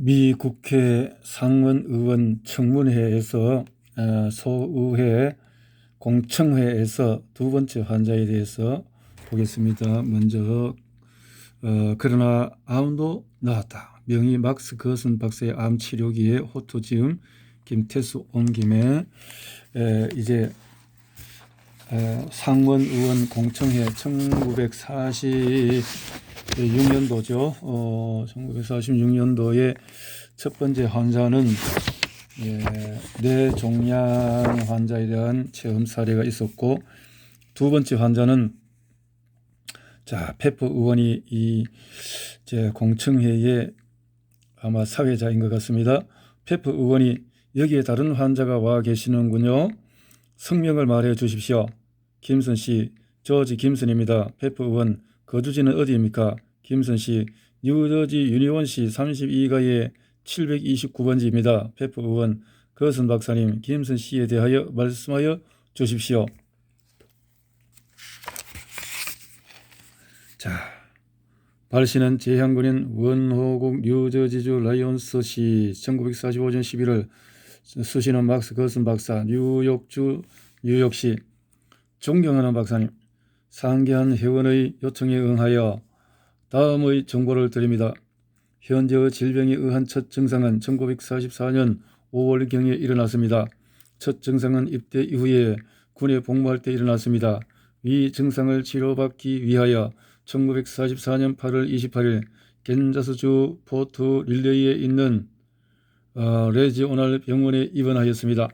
미 국회 상원의원 청문회에서 소의회 공청회에서 두 번째 환자에 대해서 보겠습니다. 먼저 그러나 암도 나았다. 명의 막스 거슨 박사의 암 치료기에 호투지음 김태수 온 김에 이제 상원의원 공청회 1946년도죠. 1946년도에 첫 번째 환자는 뇌종양 환자에 대한 체험 사례가 있었고, 두 번째 환자는 페퍼 의원이 이 공청회의 아마 사회자인 것 같습니다. 페퍼 의원이 여기에 다른 환자가 와 계시는군요. 성명을 말해 주십시오. 김선 씨, 저지 김선입니다. 페퍼 의원, 거주지는 어디입니까? 김선 씨, 뉴저지 유니온시 32가에 729번지입니다. 페퍼 의원, 거슨 박사님, 김선 씨에 대하여 말씀하여 주십시오. 발신은 재향군인 원호국 뉴저지주 라이온스시 1945년 11월 수신은 막스 거슨 박사 뉴욕주 뉴욕시. 존경하는 박사님, 상기한 회원의 요청에 응하여 다음의 정보를 드립니다. 현재의 질병에 의한 첫 증상은 1944년 5월경에 일어났습니다. 첫 증상은 입대 이후에 군에 복무할 때 일어났습니다. 이 증상을 치료받기 위하여 1944년 8월 28일 캔자스주 포트 릴레이에 있는 레지오널 병원에 입원하였습니다.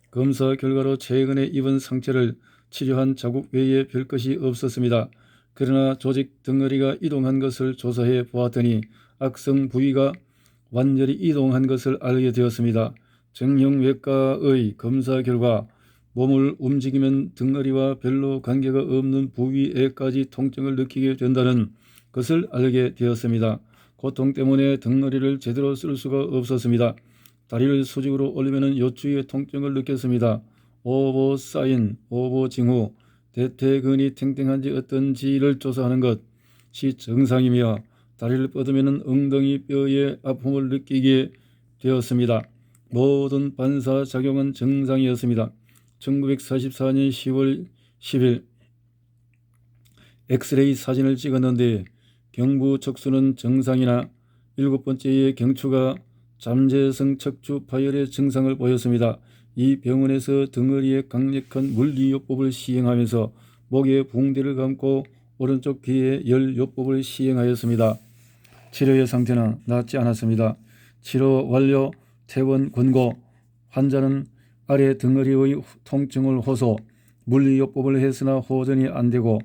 검사 결과로 최근에 입원 상태를 치료한 자국 외에 별 것이 없었습니다. 그러나 조직 덩어리가 이동한 것을 조사해 보았더니 악성 부위가 완전히 이동한 것을 알게 되었습니다. 정형외과의 검사 결과 몸을 움직이면 덩어리와 별로 관계가 없는 부위에까지 통증을 느끼게 된다는 것을 알게 되었습니다. 고통 때문에 덩어리를 제대로 쓸 수가 없었습니다. 다리를 수직으로 올리면 요추의 통증을 느꼈습니다. 오보 사인, 오보 징후, 대퇴근이 탱탱한지 어떤지를 조사하는 것이 정상이며, 다리를 뻗으면 엉덩이 뼈의 아픔을 느끼게 되었습니다. 모든 반사작용은 정상이었습니다. 1944년 10월 10일 엑스레이 사진을 찍었는데 경부 척수는 정상이나 7번째의 경추가 잠재성 척추 파열의 증상을 보였습니다. 이 병원에서 덩어리에 강력한 물리요법을 시행하면서 목에 붕대를 감고 오른쪽 귀에 열요법을 시행하였습니다. 치료의 상태는 낫지 않았습니다. 치료 완료, 퇴원 권고. 환자는 아래 덩어리의 통증을 호소, 물리요법을 했으나 호전이 안되고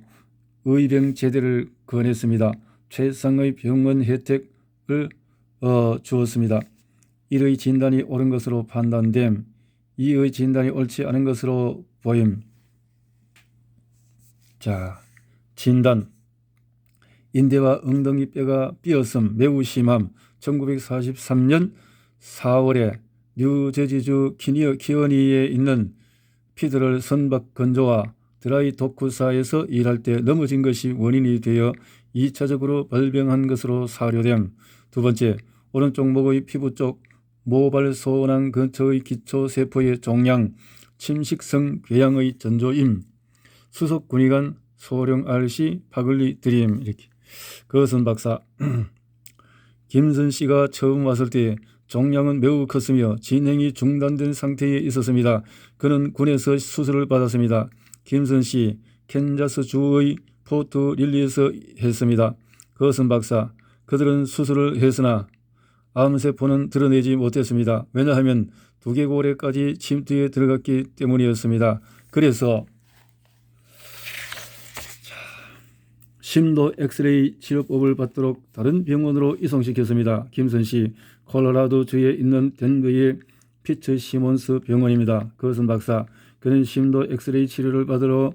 의병 제대를 권했습니다. 최상의 병원 혜택을 주었습니다. 이의 진단이 옳은 것으로 판단됨, 이의 진단이 옳지 않은 것으로 보임. 진단. 인대와 엉덩이 뼈가 삐었음 매우 심함. 1943년 4월에 뉴저지주 키어니에 있는 피드럴 선박 건조와 드라이 도크사에서 일할 때 넘어진 것이 원인이 되어 2차적으로 발병한 것으로 사료됨. 두 번째, 오른쪽 목의 피부 쪽 모발 소원항 근처의 기초세포의 종양, 침식성 궤양의 전조임. 수속 군의관 소령 RC 파글리 드림. 이렇게. 거슨 박사, 김선 씨가 처음 왔을 때 종양은 매우 컸으며 진행이 중단된 상태에 있었습니다. 그는 군에서 수술을 받았습니다. 김선 씨, 캔자스 주의 포트 릴리에서 했습니다. 거슨 박사, 그들은 수술을 했으나 암세포는 드러내지 못했습니다. 왜냐하면 두개골에까지 침투에 들어갔기 때문이었습니다. 그래서 심도 엑스레이 치료법을 받도록 다른 병원으로 이송시켰습니다. 김선 씨, 콜로라도주에 있는 덴버의 피츠 시몬스 병원입니다. 거슨 박사, 그는 심도 엑스레이 치료를 받으러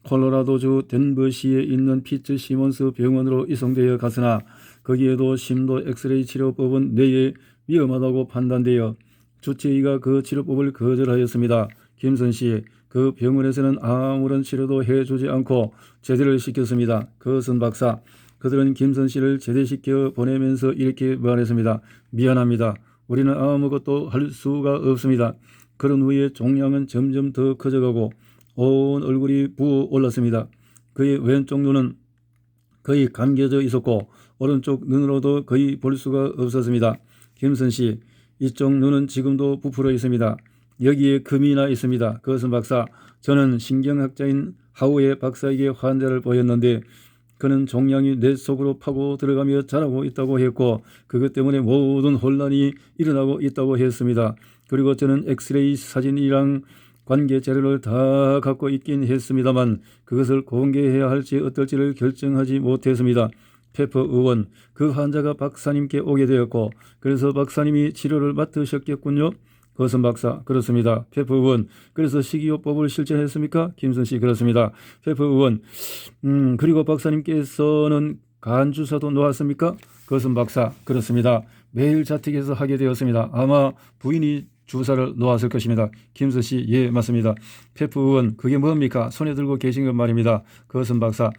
콜로라도주 덴버시에 있는 피츠 시몬스 병원으로 이송되어 갔으나 거기에도 심도 엑스레이 치료법은 뇌에 위험하다고 판단되어 주치의가 그 치료법을 거절하였습니다. 김선 씨, 그 병원에서는 아무런 치료도 해주지 않고 제대를 시켰습니다. 거슨 박사, 그들은 김선 씨를 제대시켜 보내면서 이렇게 말했습니다. 미안합니다. 우리는 아무것도 할 수가 없습니다. 그런 후에 종양은 점점 더 커져가고 온 얼굴이 부어올랐습니다. 그의 왼쪽 눈은 거의 감겨져 있었고 오른쪽 눈으로도 거의 볼 수가 없었습니다. 김선 씨, 이쪽 눈은 지금도 부풀어 있습니다. 여기에 금이 나 있습니다. 그것은 박사, 저는 신경학자인 하우의 박사에게 환자를 보였는데 그는 종양이 뇌 속으로 파고 들어가며 자라고 있다고 했고 그것 때문에 모든 혼란이 일어나고 있다고 했습니다. 그리고 저는 엑스레이 사진이랑 관계 자료를 다 갖고 있긴 했습니다만 그것을 공개해야 할지 어떨지를 결정하지 못했습니다. 페퍼 의원, 그 환자가 박사님께 오게 되었고 그래서 박사님이 치료를 맡으셨겠군요. 거선 박사, 그렇습니다. 페퍼 의원, 그래서 식이요법을 실천했습니까? 김선 씨, 그렇습니다. 페퍼 의원, 그리고 박사님께서는 간 주사도 놓았습니까? 거선 박사, 그렇습니다. 매일 자택에서 하게 되었습니다. 아마 부인이 주사를 놓았을 것입니다. 김선 씨, 예, 맞습니다. 페퍼 의원, 그게 뭡니까? 손에 들고 계신 것 말입니다. 거선 박사,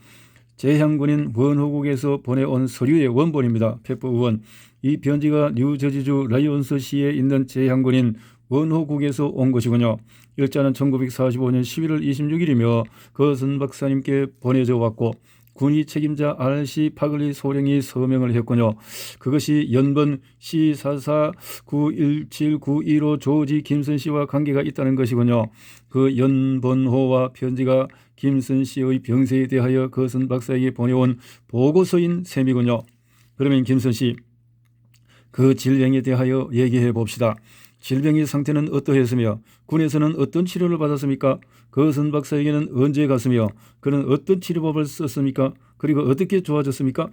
재향군인 원호국에서 보내온 서류의 원본입니다. 페퍼 의원, 이 편지가 뉴저지주 라이온스시에 있는 재향군인 원호국에서 온 것이군요. 일자는 1945년 11월 26일이며 거선 박사님께 보내져 왔고 군이 책임자 R.C. 파글리 소령이 서명을 했군요. 그것이 연번 C44917915 조지 김선 씨와 관계가 있다는 것이군요. 그 연번호와 편지가 김선 씨의 병세에 대하여 거선 박사에게 보내온 보고서인 셈이군요. 그러면 김선 씨, 그 질병에 대하여 얘기해 봅시다. 질병의 상태는 어떠했으며 군에서는 어떤 치료를 받았습니까? 거선 박사에게는 언제 갔으며 그는 어떤 치료법을 썼습니까? 그리고 어떻게 좋아졌습니까?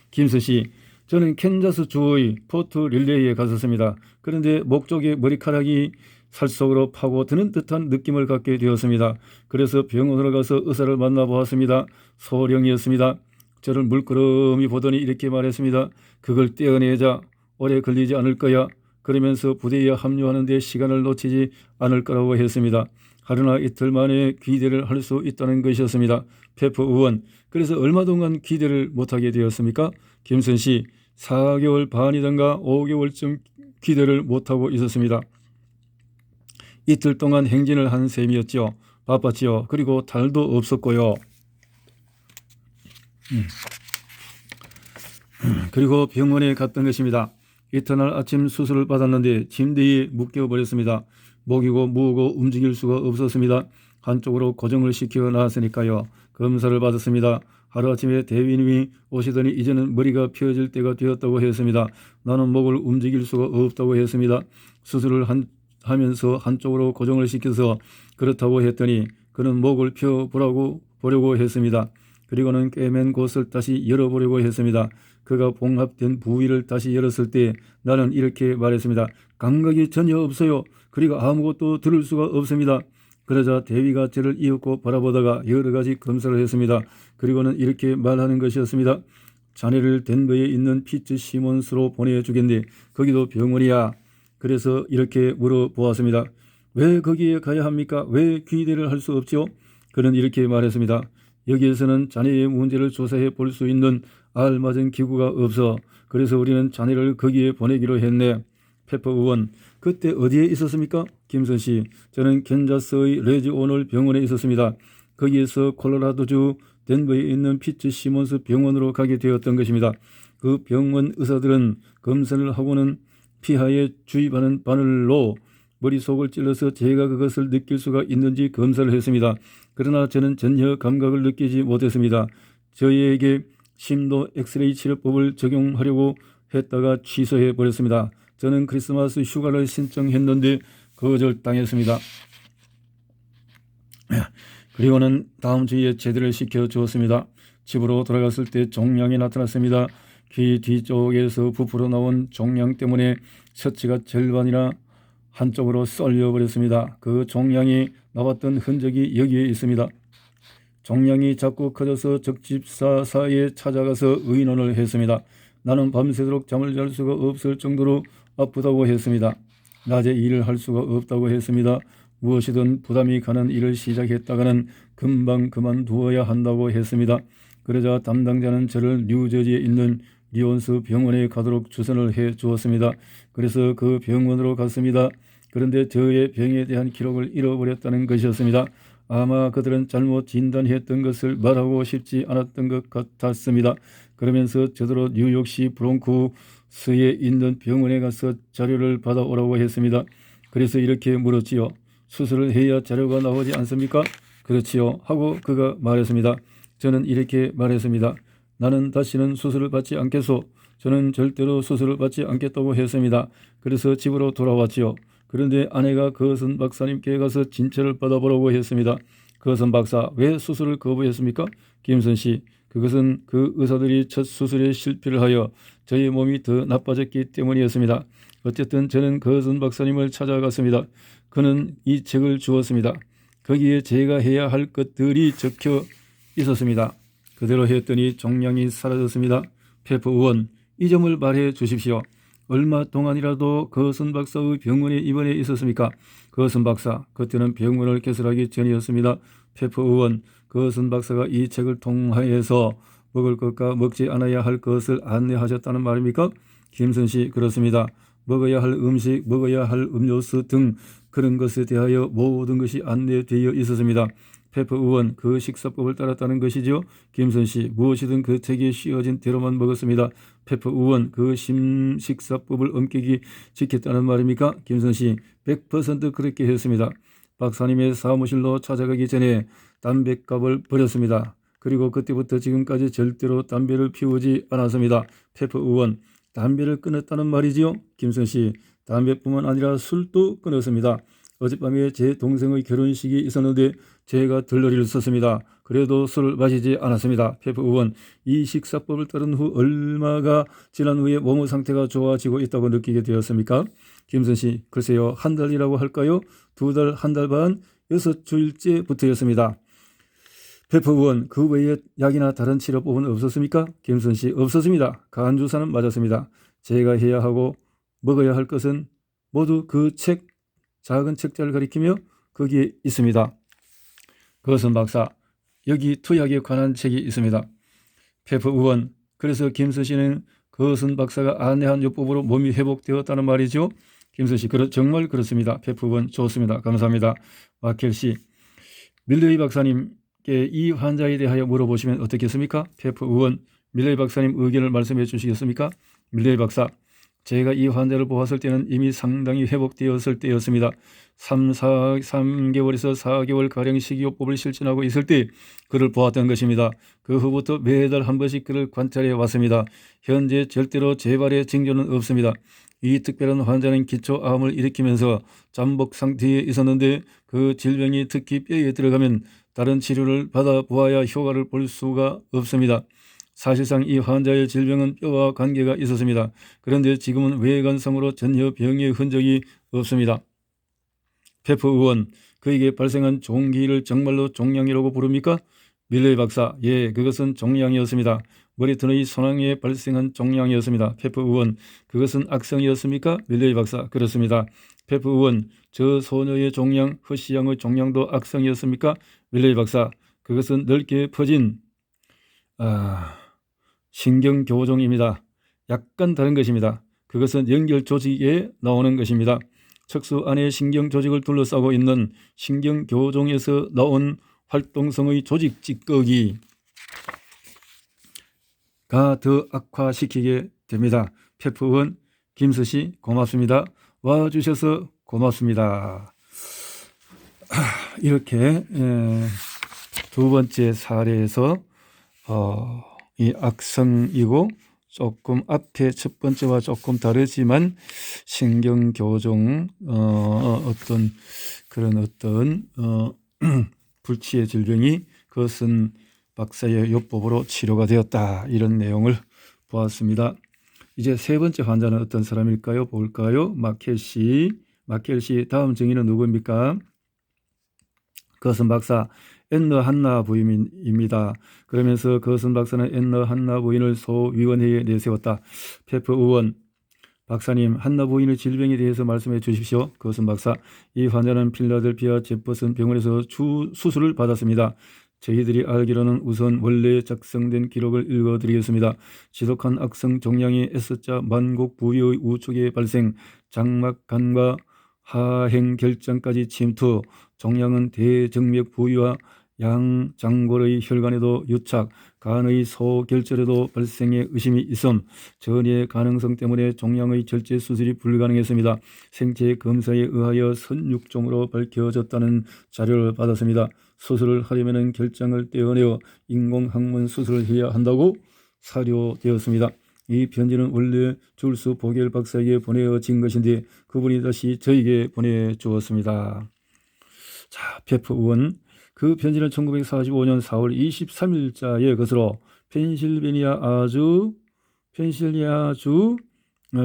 김선 씨, 저는 캔자스 주의 포트 릴레이에 갔었습니다. 그런데 목 쪽에 머리카락이 살 속으로 파고드는 듯한 느낌을 갖게 되었습니다. 그래서 병원으로 가서 의사를 만나보았습니다. 소령이었습니다. 저를 물끄러미 보더니 이렇게 말했습니다. 그걸 떼어내자. 오래 걸리지 않을 거야. 그러면서 부대에 합류하는 데 시간을 놓치지 않을 거라고 했습니다. 하루나 이틀 만에 귀대를 할 수 있다는 것이었습니다. 페퍼 의원, 그래서 얼마 동안 귀대를 못하게 되었습니까? 김선 씨, 4개월 반이던가 5개월쯤 귀대를 못하고 있었습니다. 이틀 동안 행진을 한 셈이었죠. 바빴지요. 그리고 달도 없었고요. 그리고 병원에 갔던 것입니다. 이튿날 아침 수술을 받았는데 침대에 묶여버렸습니다. 목이고 무고 움직일 수가 없었습니다. 한쪽으로 고정을 시켜 놨으니까요. 검사를 받았습니다. 하루아침에 대위님이 오시더니 이제는 머리가 펴질 때가 되었다고 했습니다. 나는 목을 움직일 수가 없다고 했습니다. 수술을 하면서 한쪽으로 고정을 시켜서 그렇다고 했더니 그는 목을 펴보려고 했습니다. 그리고는 꿰맨 곳을 다시 열어보려고 했습니다. 그가 봉합된 부위를 다시 열었을 때 나는 이렇게 말했습니다. 감각이 전혀 없어요. 그리고 아무것도 들을 수가 없습니다. 그러자 대위가 저를 이윽고 바라보다가 여러 가지 검사를 했습니다. 그리고는 이렇게 말하는 것이었습니다. 자네를 덴버에 있는 피츠 시몬스로 보내주겠네. 거기도 병원이야. 그래서 이렇게 물어보았습니다. 왜 거기에 가야 합니까? 왜 귀대를 할 수 없지요? 그는 이렇게 말했습니다. 여기에서는 자네의 문제를 조사해 볼 수 있는 알맞은 기구가 없어. 그래서 우리는 자네를 거기에 보내기로 했네. 페퍼 의원, 그때 어디에 있었습니까? 김선 씨, 저는 캔자스의 레지 오널 병원에 있었습니다. 거기에서 콜로라도주 덴버에 있는 피츠 시몬스 병원으로 가게 되었던 것입니다. 그 병원 의사들은 검사를 하고는 피하에 주입하는 바늘로 머릿속을 찔러서 제가 그것을 느낄 수가 있는지 검사를 했습니다. 그러나 저는 전혀 감각을 느끼지 못했습니다. 저희에게 심도 엑스레이 치료법을 적용하려고 했다가 취소해 버렸습니다. 저는 크리스마스 휴가를 신청했는데 거절당했습니다. 그리고는 다음 주에 제대를 시켜주었습니다. 집으로 돌아갔을 때 종양이 나타났습니다. 귀 뒤쪽에서 부풀어 나온 종양 때문에 셔츠가 절반이나 한쪽으로 썰려버렸습니다. 그 종양이 나왔던 흔적이 여기에 있습니다. 종양이 자꾸 커져서 적집사사에 찾아가서 의논을 했습니다. 나는 밤새도록 잠을 잘 수가 없을 정도로 아프다고 했습니다. 낮에 일을 할 수가 없다고 했습니다. 무엇이든 부담이 가는 일을 시작했다가는 금방 그만두어야 한다고 했습니다. 그러자 담당자는 저를 뉴저지에 있는 리온스 병원에 가도록 추천을 해 주었습니다. 그래서 그 병원으로 갔습니다. 그런데 저의 병에 대한 기록을 잃어버렸다는 것이었습니다. 아마 그들은 잘못 진단했던 것을 말하고 싶지 않았던 것 같았습니다. 그러면서 저더러 뉴욕시 브롱크스에 있는 병원에 가서 자료를 받아오라고 했습니다. 그래서 이렇게 물었지요. 수술을 해야 자료가 나오지 않습니까? 그렇지요. 하고 그가 말했습니다. 저는 이렇게 말했습니다. 나는 다시는 수술을 받지 않겠소. 저는 절대로 수술을 받지 않겠다고 했습니다. 그래서 집으로 돌아왔지요. 그런데 아내가 거선 박사님께 가서 진찰을 받아보라고 했습니다. 거선 박사, 왜 수술을 거부했습니까? 김선 씨, 그것은 그 의사들이 첫 수술에 실패를 하여 저의 몸이 더 나빠졌기 때문이었습니다. 어쨌든 저는 거선 박사님을 찾아갔습니다. 그는 이 책을 주었습니다. 거기에 제가 해야 할 것들이 적혀 있었습니다. 그대로 했더니 종양이 사라졌습니다. 페퍼 의원, 이 점을 말해 주십시오. 얼마 동안이라도 거선 박사의 병원에 입원해 있었습니까? 거선 박사, 그때는 병원을 개설하기 전이었습니다. 페퍼 의원, 거선 박사가 이 책을 통하여서 먹을 것과 먹지 않아야 할 것을 안내하셨다는 말입니까? 김선 씨, 그렇습니다. 먹어야 할 음식, 먹어야 할 음료수 등 그런 것에 대하여 모든 것이 안내되어 있었습니다. 페퍼 의원, 그 식사법을 따랐다는 것이죠. 김선 씨, 무엇이든 그 책에 씌어진 대로만 먹었습니다. 페퍼 의원, 그 식사법을 엄격히 지켰다는 말입니까? 김선 씨, 100% 그렇게 했습니다. 박사님의 사무실로 찾아가기 전에 담뱃갑을 버렸습니다. 그리고 그때부터 지금까지 절대로 담배를 피우지 않았습니다. 페퍼 의원, 담배를 끊었다는 말이지요? 김선 씨, 담배뿐만 아니라 술도 끊었습니다. 어젯밤에 제 동생의 결혼식이 있었는데 제가 들러리를 썼습니다. 그래도 술을 마시지 않았습니다. 페퍼 의원, 이 식사법을 따른 후 얼마가 지난 후에 몸의 상태가 좋아지고 있다고 느끼게 되었습니까? 김선 씨, 글쎄요, 한 달이라고 할까요? 2달, 한 달 반, 6주일째부터였습니다. 페퍼 의원, 그 외에 약이나 다른 치료법은 없었습니까? 김선 씨, 없었습니다. 간 주사는 맞았습니다. 제가 해야 하고 먹어야 할 것은 모두 그 작은 책자를 가리키며 거기에 있습니다. 거선 박사, 여기 투약에 관한 책이 있습니다. 페퍼 의원, 그래서 김선 씨는 거선 박사가 안내한 요법으로 몸이 회복되었다는 말이죠. 김선 씨, 정말 그렇습니다. 페퍼 의원, 좋습니다. 감사합니다. 마켈 씨, 밀레이 박사님께 이 환자에 대하여 물어보시면 어떻겠습니까? 페퍼 의원, 밀레이 박사님 의견을 말씀해 주시겠습니까? 밀레이 박사, 제가 이 환자를 보았을 때는 이미 상당히 회복되었을 때였습니다. 3개월에서 4개월가량 식이요법을 실천하고 있을 때 그를 보았던 것입니다. 그 후부터 매달 한 번씩 그를 관찰해 왔습니다. 현재 절대로 재발의 징조는 없습니다. 이 특별한 환자는 기초암을 일으키면서 잠복 상태에 있었는데 그 질병이 특히 뼈에 들어가면 다른 치료를 받아보아야 효과를 볼 수가 없습니다. 사실상 이 환자의 질병은 뼈와 관계가 있었습니다. 그런데 지금은 외관상으로 전혀 병의 흔적이 없습니다. 페퍼 의원, 그에게 발생한 종기를 정말로 종양이라고 부릅니까? 밀레이 박사, 예, 그것은 종양이었습니다. 머리털의 손상에 발생한 종양이었습니다. 페퍼 의원, 그것은 악성이었습니까? 밀레이 박사, 그렇습니다. 페퍼 의원, 저 소녀의 종양, 허씨 양의 종양도 악성이었습니까? 밀레이 박사, 그것은 넓게 퍼진 신경교종입니다. 약간 다른 것입니다. 그것은 연결 조직에 나오는 것입니다. 척수 안에 신경 조직을 둘러싸고 있는 신경교종에서 나온 활동성의 조직 찌꺼기가 더 악화시키게 됩니다. 페퍼 의원, 김서 씨, 고맙습니다. 와주셔서 고맙습니다. 이렇게 두 번째 사례에서 이 악성이고 조금 앞에 첫 번째와 조금 다르지만 신경교종 어떤 불치의 질병이 그것은 박사의 요법으로 치료가 되었다, 이런 내용을 보았습니다. 이제 세 번째 환자는 어떤 사람일까요? 볼까요? 마켈 씨, 다음 증인은 누구입니까? 거선 박사, 앤너 한나 부인입니다. 그러면서 거선 박사는 앤너 한나 부인을 소위원회에 내세웠다. 페퍼 의원, 박사님, 한나 부인의 질병에 대해서 말씀해 주십시오. 거선 박사, 이 환자는 필라델피아 제퍼슨 병원에서 수술을 받았습니다. 저희들이 알기로는 우선 원래 작성된 기록을 읽어드리겠습니다. 지독한 악성 종양이 S자 만곡 부위의 우측에 발생, 장막 간과 하행 결장까지 침투, 종양은 대정맥 부위와 양장골의 혈관에도 유착, 간의 소결절에도 발생의 의심이 있음, 전이의 가능성 때문에 종양의 절제 수술이 불가능했습니다. 생체 검사에 의하여 선육종으로 밝혀졌다는 자료를 받았습니다. 수술을 하려면 결장을 떼어내어 인공항문 수술을 해야 한다고 사료되었습니다. 이 편지는 원래 줄수 보겔 박사에게 보내어진 것인데 그분이 다시 저에게 보내주었습니다. 자, 페프 의원. 그 편지는 1945년 4월 23일자의 것으로 펜실베니아주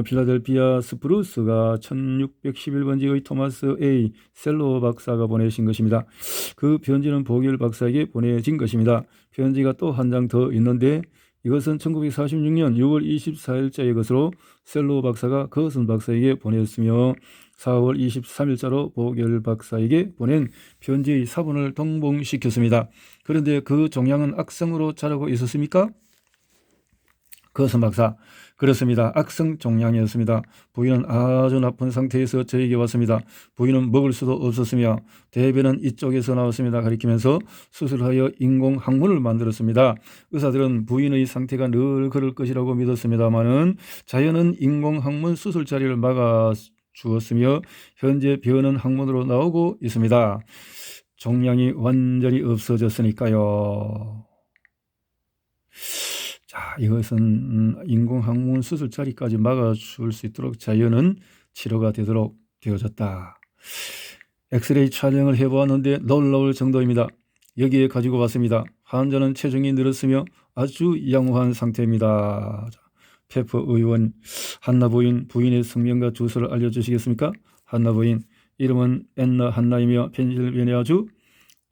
필라델피아 스프루스가 1611번지의 토마스 A. 셀로 박사가 보내신 것입니다. 그 편지는 보겔 박사에게 보내진 것입니다. 편지가 또 한 장 더 있는데 이것은 1946년 6월 24일자의 것으로 셀로 박사가 거슨 박사에게 보냈으며 4월 23일자로 보겔 박사에게 보낸 편지의 사본을 동봉시켰습니다. 그런데 그 종양은 악성으로 자라고 있었습니까? 거슨 박사, 그렇습니다. 악성 종양이었습니다. 부인은 아주 나쁜 상태에서 저에게 왔습니다. 부인은 먹을 수도 없었으며 대변은 이쪽에서 나왔습니다. 가리키면서 수술하여 인공항문을 만들었습니다. 의사들은 부인의 상태가 늘 그럴 것이라고 믿었습니다마는 자연은 인공항문 수술 자리를 막아 주었으며 현재 변은 항문으로 나오고 있습니다. 종양이 완전히 없어졌으니까요. 자, 이것은 인공항문 수술 자리까지 막아줄 수 있도록 자연은 치료가 되도록 되어졌다. 엑스레이 촬영을 해보았는데 놀라울 정도입니다. 여기에 가지고 왔습니다. 환자는 체중이 늘었으며 아주 양호한 상태입니다. 페퍼 의원, 한나 부인의 성명과 주소를 알려주시겠습니까? 한나 부인, 이름은 앤나 한나이며 펜실베니아주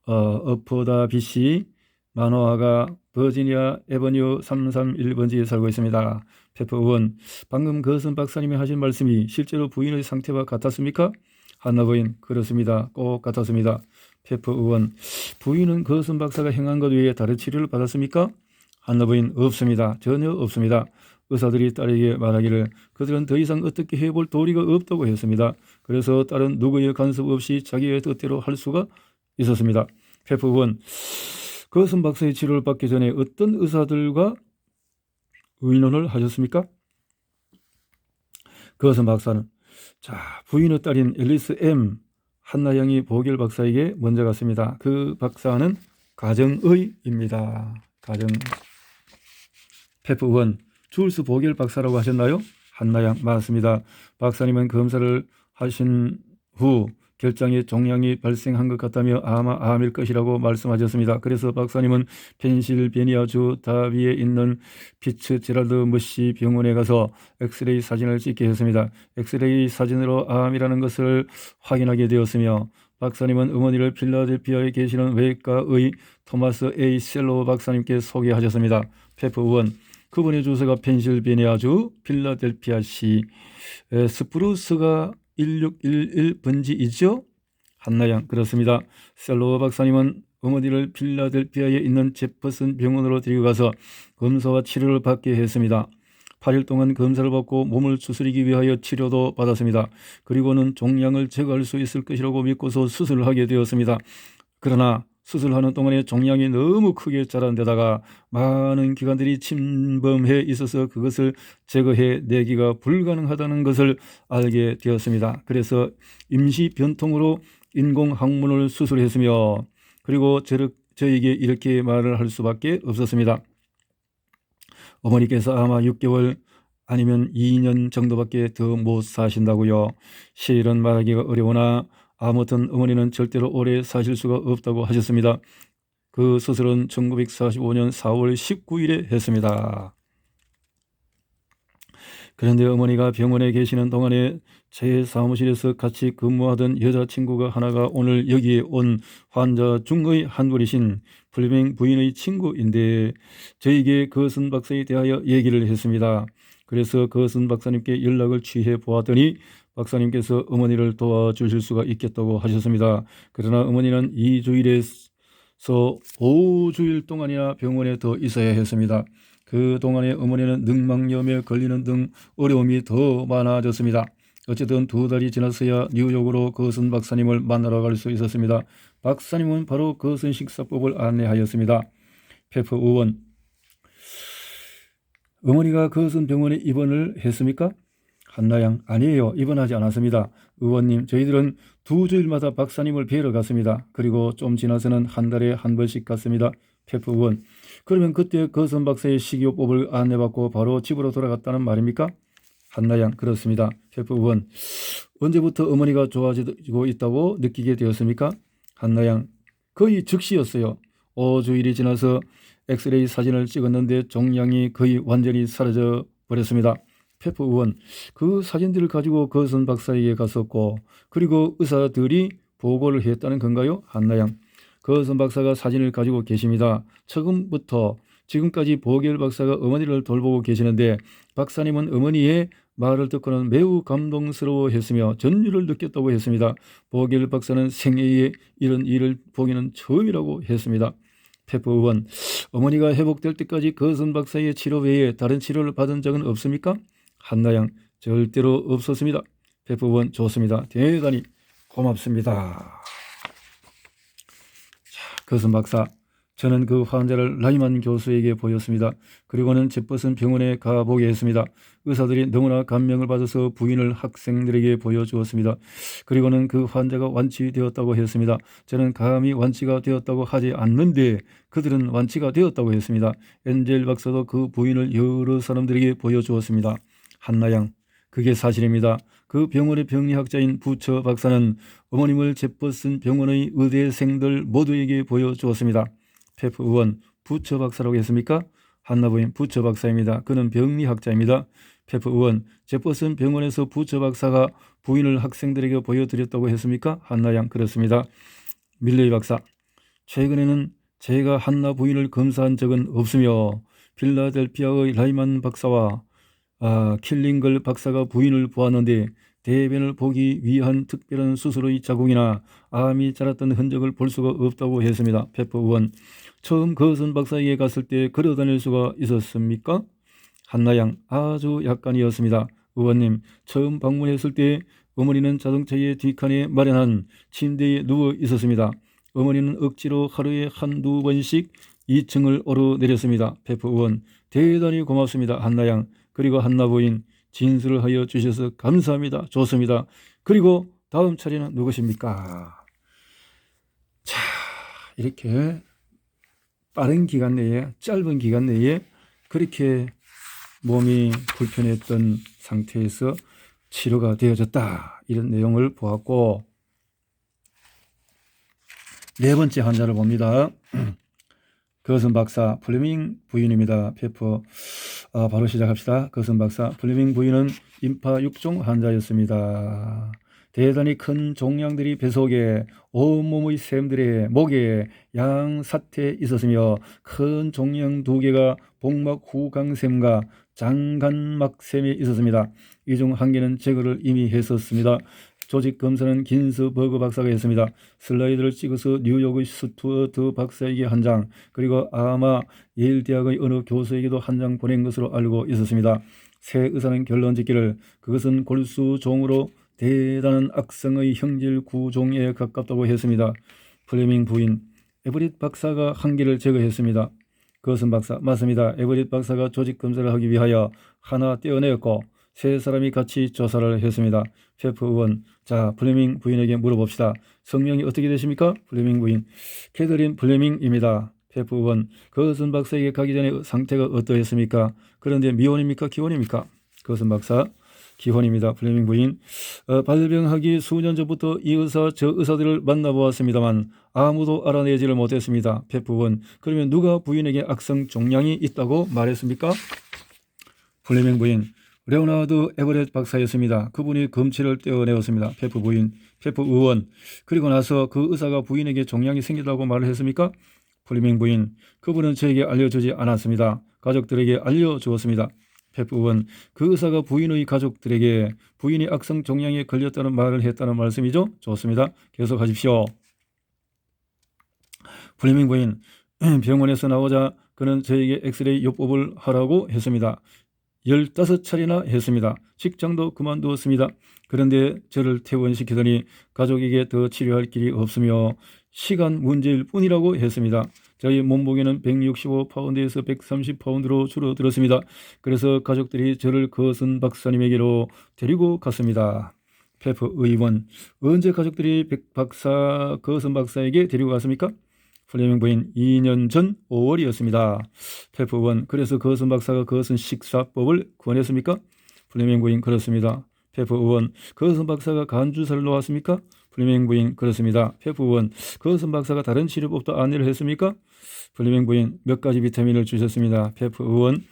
어퍼다 BC 마노아가 버지니아 에버뉴 331번지에 살고 있습니다. 페퍼 의원, 방금 거슨 박사님이 하신 말씀이 실제로 부인의 상태와 같았습니까? 한나 부인, 그렇습니다. 꼭 같았습니다. 페퍼 의원, 부인은 거슨 박사가 행한 것 외에 다른 치료를 받았습니까? 한나 부인, 없습니다. 전혀 없습니다. 의사들이 딸에게 말하기를 그들은 더 이상 어떻게 해볼 도리가 없다고 했습니다. 그래서 딸은 누구의 간섭 없이 자기의 뜻대로 할 수가 있었습니다. 페퍼 의원, 거슨 박사의 치료를 받기 전에 어떤 의사들과 의논을 하셨습니까? 거슨 박사는 부인의 딸인 앨리스 M. 한나 양이 보겔 박사에게 먼저 갔습니다. 그 박사는 가정의입니다. 페퍼 의원, 줄스 보겔 박사라고 하셨나요? 한나 양, 맞습니다. 박사님은 검사를 하신 후 결장에 종양이 발생한 것 같다며 아마 암일 것이라고 말씀하셨습니다. 그래서 박사님은 펜실베니아주 다비에 있는 피츠제랄드 머시 병원에 가서 엑스레이 사진을 찍게 했습니다. 엑스레이 사진으로 암이라는 것을 확인하게 되었으며 박사님은 어머니를 필라델피아에 계시는 외과의 토마스 A. 셀로 박사님께 소개하셨습니다. 페퍼 의원, 그분의 주소가 펜실베니아주 필라델피아시 스프루스가 1611번지이죠? 한나양, 그렇습니다. 셀로 박사님은 어머니를 필라델피아에 있는 제퍼슨 병원으로 데리고 가서 검사와 치료를 받게 했습니다. 8일 동안 검사를 받고 몸을 추스리기 위하여 치료도 받았습니다. 그리고는 종양을 제거할 수 있을 것이라고 믿고서 수술을 하게 되었습니다. 그러나 수술하는 동안에 종양이 너무 크게 자란 데다가 많은 기관들이 침범해 있어서 그것을 제거해 내기가 불가능하다는 것을 알게 되었습니다. 그래서 임시 변통으로 인공항문을 수술했으며 그리고 저에게 이렇게 말을 할 수밖에 없었습니다. 어머니께서 아마 6개월 아니면 2년 정도밖에 더 못 사신다고요. 실은 말하기가 어려우나 아무튼 어머니는 절대로 오래 사실 수가 없다고 하셨습니다. 그 수술은 1945년 4월 19일에 했습니다. 그런데 어머니가 병원에 계시는 동안에 제 사무실에서 같이 근무하던 여자친구가 하나가 오늘 여기에 온 환자 중의 한 분이신 불명 부인의 친구인데 저에게 거슨 박사에 대하여 얘기를 했습니다. 그래서 거슨 박사님께 연락을 취해 보았더니 박사님께서 어머니를 도와주실 수가 있겠다고 하셨습니다. 그러나 어머니는 2주일에 5주일 동안이나 병원에 더 있어야 했습니다. 그 동안에 어머니는 늑막염에 걸리는 등 어려움이 더 많아졌습니다. 어쨌든 2달이 지났어야 뉴욕으로 거슨 박사님을 만나러 갈 수 있었습니다. 박사님은 바로 거슨 식사법을 안내하였습니다. 페퍼 의원, 어머니가 거슨 병원에 입원을 했습니까? 한나양, 아니에요. 입원하지 않았습니다. 의원님, 저희들은 2주일마다 박사님을 뵈러 갔습니다. 그리고 좀 지나서는 한 달에 한 번씩 갔습니다. 페퍼 의원, 그러면 그때 거슨 박사의 식이요법을 안내받고 바로 집으로 돌아갔다는 말입니까? 한나양, 그렇습니다. 페퍼 의원, 언제부터 어머니가 좋아지고 있다고 느끼게 되었습니까? 한나양, 거의 즉시였어요. 5주일이 지나서 엑스레이 사진을 찍었는데 종양이 거의 완전히 사라져 버렸습니다. 페퍼 의원, 그 사진들을 가지고 거슨 박사에게 갔었고 그리고 의사들이 보고를 했다는 건가요? 한나양, 거슨 박사가 사진을 가지고 계십니다. 처음부터 지금까지 보겔 박사가 어머니를 돌보고 계시는데 박사님은 어머니의 말을 듣고는 매우 감동스러워했으며 전율을 느꼈다고 했습니다. 보겔 박사는 생애에 이런 일을 보기는 처음이라고 했습니다. 페퍼 의원, 어머니가 회복될 때까지 거슨 박사의 치료 외에 다른 치료를 받은 적은 없습니까? 한나양, 절대로 없었습니다. 페퍼 의원, 좋습니다. 대단히 고맙습니다. 거슨 박사, 저는 그 환자를 라이만 교수에게 보였습니다. 그리고는 제퍼슨 병원에 가보게 했습니다. 의사들이 너무나 감명을 받아서 부인을 학생들에게 보여주었습니다. 그리고는 그 환자가 완치되었다고 했습니다. 저는 감히 완치가 되었다고 하지 않는데 그들은 완치가 되었다고 했습니다. 엔젤 박사도 그 부인을 여러 사람들에게 보여주었습니다. 한나양, 그게 사실입니다. 그 병원의 병리학자인 부처 박사는 어머님을 제퍼슨 병원의 의대생들 모두에게 보여주었습니다. 페퍼 의원, 부처 박사라고 했습니까? 한나 부인, 부처 박사입니다. 그는 병리학자입니다. 페퍼 의원, 제퍼슨 병원에서 부처 박사가 부인을 학생들에게 보여드렸다고 했습니까? 한나양, 그렇습니다. 밀레이 박사, 최근에는 제가 한나 부인을 검사한 적은 없으며 필라델피아의 라이만 박사와 킬링걸 박사가 부인을 보았는데 대변을 보기 위한 특별한 수술의 자국이나 암이 자랐던 흔적을 볼 수가 없다고 했습니다. 페퍼 의원, 처음 거슨 박사에게 갔을 때 걸어다닐 수가 있었습니까? 한나양, 아주 약간이었습니다. 의원님, 처음 방문했을 때 어머니는 자동차의 뒷칸에 마련한 침대에 누워 있었습니다. 어머니는 억지로 하루에 1~2번씩 2층을 오르내렸습니다. 페퍼 의원, 대단히 고맙습니다. 한나양, 그리고 한나 부인, 진술을 하여 주셔서 감사합니다. 좋습니다. 그리고 다음 차례는 누구십니까? 자, 이렇게 빠른 기간 내에, 짧은 기간 내에 그렇게 몸이 불편했던 상태에서 치료가 되어졌다, 이런 내용을 보았고, 네 번째 환자를 봅니다. 거슨 박사, 플레밍 부인입니다. 페퍼, 바로 시작합시다. 거슨 박사, 플레밍 부인은 임파 6종 환자였습니다. 대단히 큰 종양들이 뱃속에, 온몸의 샘들에, 목에 양사태에 있었으며 큰 종양 2개가 복막 후강샘과 장간막샘에 있었습니다. 이 중 1개는 제거를 이미 했었습니다. 조직 검사는 긴스버그 박사가 했습니다. 슬라이드를 찍어서 뉴욕의 스튜어트 박사에게 한 장, 그리고 아마 예일 대학의 어느 교수에게도 한 장 보낸 것으로 알고 있었습니다. 새 의사는 결론 짓기를 그것은 골수종으로 대단한 악성의 형질 구종에 가깝다고 했습니다. 플레밍 부인, 에버릿 박사가 1개를 제거했습니다. 거슨 박사, 맞습니다. 에버릿 박사가 조직 검사를 하기 위하여 하나 떼어내었고 3사람이 같이 조사를 했습니다. 페퍼 의원, 자, 플레밍 부인에게 물어봅시다. 성명이 어떻게 되십니까? 플레밍 부인, 캐더린 플레밍입니다. 페퍼 의원, 거슨 박사에게 가기 전에 상태가 어떠했습니까? 그런데 미혼입니까? 기혼입니까? 거슨 박사, 기혼입니다. 플레밍 부인, 발병하기 수년 전부터 이 의사 저 의사들을 만나보았습니다만 아무도 알아내지를 못했습니다. 페퍼 의원, 그러면 누가 부인에게 악성 종양이 있다고 말했습니까? 플레밍 부인, 레오나드 에버렛 박사였습니다. 그분이 검체를 떼어내었습니다. 페퍼 부인, 페퍼 의원, 그리고 나서 그 의사가 부인에게 종양이 생기다고 말을 했습니까? 플레밍 부인, 그분은 저에게 알려주지 않았습니다. 가족들에게 알려주었습니다. 페퍼 의원, 그 의사가 부인의 가족들에게 부인이 악성 종양에 걸렸다는 말을 했다는 말씀이죠? 좋습니다. 계속하십시오. 플레밍 부인, 병원에서 나오자 그는 저에게 엑스레이 요법을 하라고 했습니다. 15차례나 했습니다. 직장도 그만두었습니다. 그런데 저를 퇴원시키더니 가족에게 더 치료할 길이 없으며 시간 문제일 뿐이라고 했습니다. 저희 몸무게는 165파운드에서 130파운드로 줄어들었습니다. 그래서 가족들이 저를 거슨 박사님에게로 데리고 갔습니다. 페프 의원, 언제 가족들이 거슨 박사에게 데리고 갔습니까? 플레밍 부인, 2년 전 5월이었습니다. 페프 의원, 그래서 거슨 박사가 거슨 식사법을 권했습니까? 플레밍 부인, 그렇습니다. 페프 의원, 거슨 박사가 간주사를 놓았습니까? 플레밍 부인, 그렇습니다. 페프 의원, 거슨 박사가 다른 치료법도 안내를 했습니까? 플레밍 부인, 몇 가지 비타민을 주셨습니다. 페프 의원,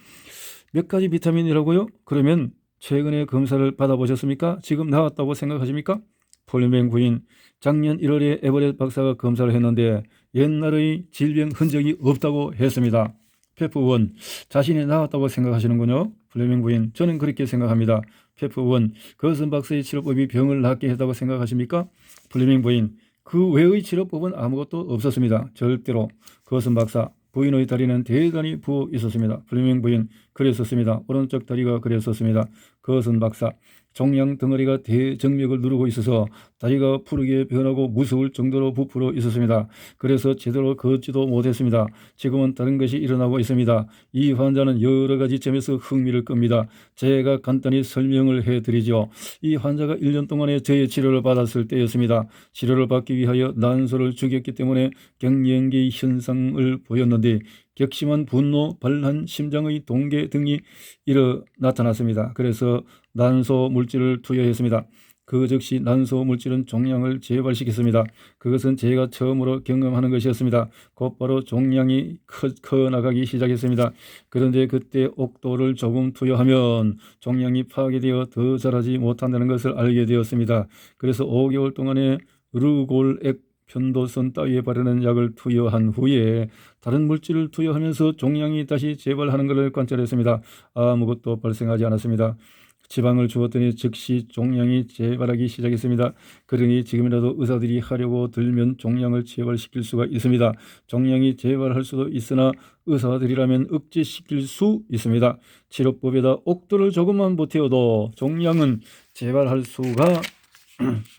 몇 가지 비타민이라고요? 그러면 최근에 검사를 받아보셨습니까? 지금 나왔다고 생각하십니까? 플레밍 부인, 작년 1월에 에버렛 박사가 검사를 했는데 옛날의 질병 흔적이 없다고 했습니다. 페프 의원, 자신이 나왔다고 생각하시는군요. 플레밍 부인, 저는 그렇게 생각합니다. 페프 의원, 거슨 박사의 치료법이 병을 낫게 했다고 생각하십니까? 플레밍 부인, 그 외의 치료법은 아무것도 없었습니다. 절대로. 거슨 박사, 부인의 다리는 대단히 부어 있었습니다. 플레밍 부인, 그랬었습니다. 오른쪽 다리가 그랬었습니다. 거슨 박사, 종양 덩어리가 대정맥을 누르고 있어서 다리가 푸르게 변하고 무서울 정도로 부풀어 있었습니다. 그래서 제대로 걷지도 못했습니다. 지금은 다른 것이 일어나고 있습니다. 이 환자는 여러 가지 점에서 흥미를 끕니다. 제가 간단히 설명을 해드리죠. 이 환자가 1년 동안에 저의 치료를 받았을 때였습니다. 치료를 받기 위하여 난소를 죽였기 때문에 갱년기 현상을 보였는데 격심한 분노, 발한, 심장의 동계 등이 나타났습니다. 그래서 난소 물질을 투여했습니다. 그 즉시 난소 물질은 종양을 재발시켰습니다. 그것은 제가 처음으로 경험하는 것이었습니다. 곧바로 종양이 커나가기 시작했습니다. 그런데 그때 옥도를 조금 투여하면 종양이 파괴되어 더 자라지 못한다는 것을 알게 되었습니다. 그래서 5개월 동안에 르골액 편도선 따위에 바르는 약을 투여한 후에 다른 물질을 투여하면서 종양이 다시 재발하는 것을 관찰했습니다. 아무것도 발생하지 않았습니다. 지방을 주었더니 즉시 종양이 재발하기 시작했습니다. 그러니 지금이라도 의사들이 하려고 들면 종양을 재발시킬 수가 있습니다. 종양이 재발할 수도 있으나 의사들이라면 억제시킬 수 있습니다. 치료법에다 옥도를 조금만 보태어도 종양은 재발할 수가